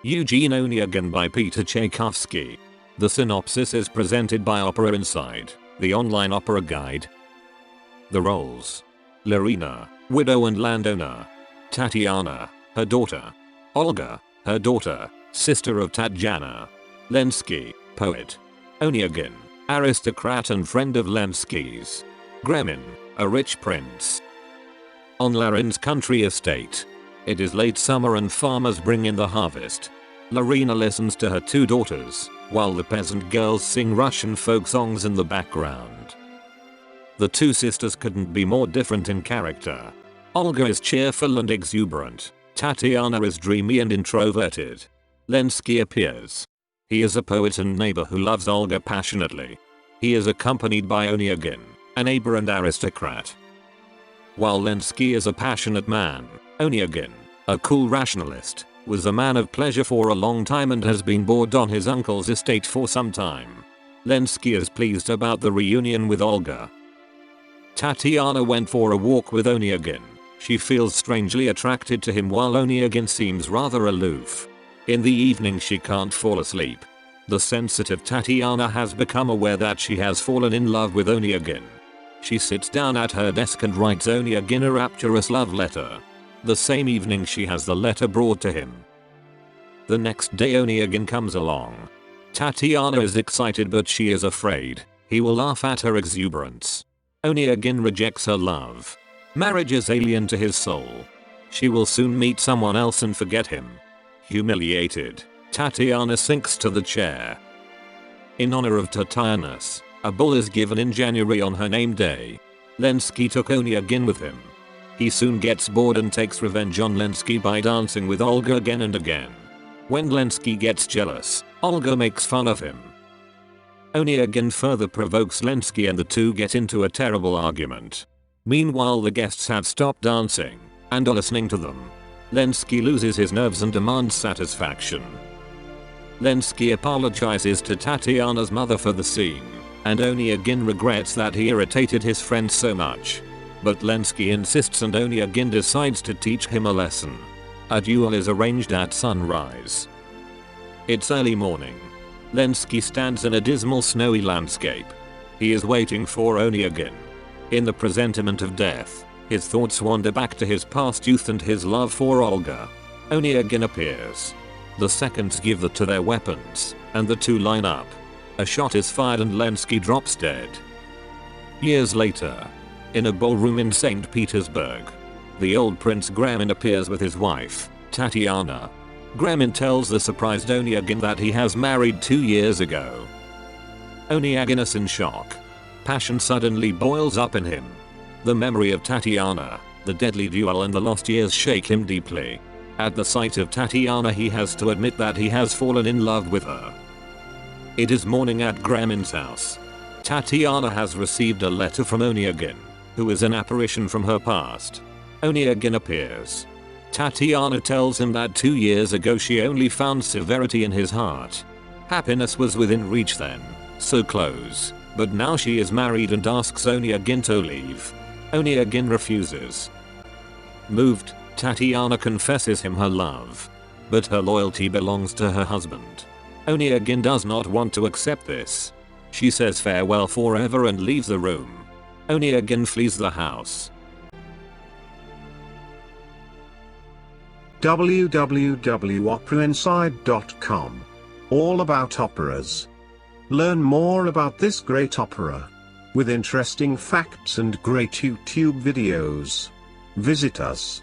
EUGEN ONEGIN by Peter Tchaikovsky. The synopsis is presented by Opera Inside, the online opera guide. The roles: Larina, widow and landowner; Tatyana, her daughter; Olga, her daughter, sister of Tatyana; Lenski, poet; Onegin, aristocrat and friend of Lenski's; Gremin, a rich prince. On Larina's country estate. It is late summer and farmers bring in the harvest. Larina listens to her two daughters, while the peasant girls sing Russian folk songs in the background. The two sisters couldn't be more different in character. Olga is cheerful and exuberant. Tatyana is dreamy and introverted. Lenski appears. He is a poet and neighbor who loves Olga passionately. He is accompanied by Onegin, a neighbor and aristocrat. While Lenski is a passionate man, Onegin, a cool rationalist, was a man of pleasure for a long time and has been bored on his uncle's estate for some time. Lenski is pleased about the reunion with Olga. Tatyana went for a walk with Onegin. She feels strangely attracted to him while Onegin seems rather aloof. In the evening she can't fall asleep. The sensitive Tatyana has become aware that she has fallen in love with Onegin. She sits down at her desk and writes Onegin a rapturous love letter. The same evening she has the letter brought to him. The next day Onegin comes along. Tatyana is excited but she is afraid he will laugh at her exuberance. Onegin rejects her love. Marriage is alien to his soul. She will soon meet someone else and forget him. Humiliated, Tatyana sinks to the chair. In honor of Tatyana, a ball is given in January on her name day. Lenski took Onegin with him. He soon gets bored and takes revenge on Lenski by dancing with Olga again and again. When Lenski gets jealous, Olga makes fun of him. Onegin further provokes Lenski and the two get into a terrible argument. Meanwhile the guests have stopped dancing and are listening to them. Lenski loses his nerves and demands satisfaction. Lenski apologizes to Tatyana's mother for the scene, and Onegin regrets that he irritated his friend so much. But Lenski insists and Onegin decides to teach him a lesson. A duel is arranged at sunrise. It's early morning. Lenski stands in a dismal snowy landscape. He is waiting for Onegin. In the presentiment of death, his thoughts wander back to his past youth and his love for Olga. Onegin appears. The seconds give to their weapons, and the two line up. A shot is fired and Lenski drops dead. Years later, in a ballroom in St. Petersburg, the old Prince Gremin appears with his wife, Tatyana. Gremin tells the surprised Onegin that he has married 2 years ago. Onegin is in shock. Passion suddenly boils up in him. The memory of Tatyana, the deadly duel and the lost years shake him deeply. At the sight of Tatyana he has to admit that he has fallen in love with her. It is morning at Gremin's house. Tatyana has received a letter from Onegin, who is an apparition from her past. Onegin appears. Tatyana tells him that 2 years ago she only found severity in his heart. Happiness was within reach then, so close, but now she is married and asks Onegin to leave. Onegin refuses. Moved, Tatyana confesses him her love. But her loyalty belongs to her husband. Onegin does not want to accept this. She says farewell forever and leaves the room. Onegin flees the house. www.operaInside.com. All about operas. Learn more about this great opera. With interesting facts and great YouTube videos. Visit us.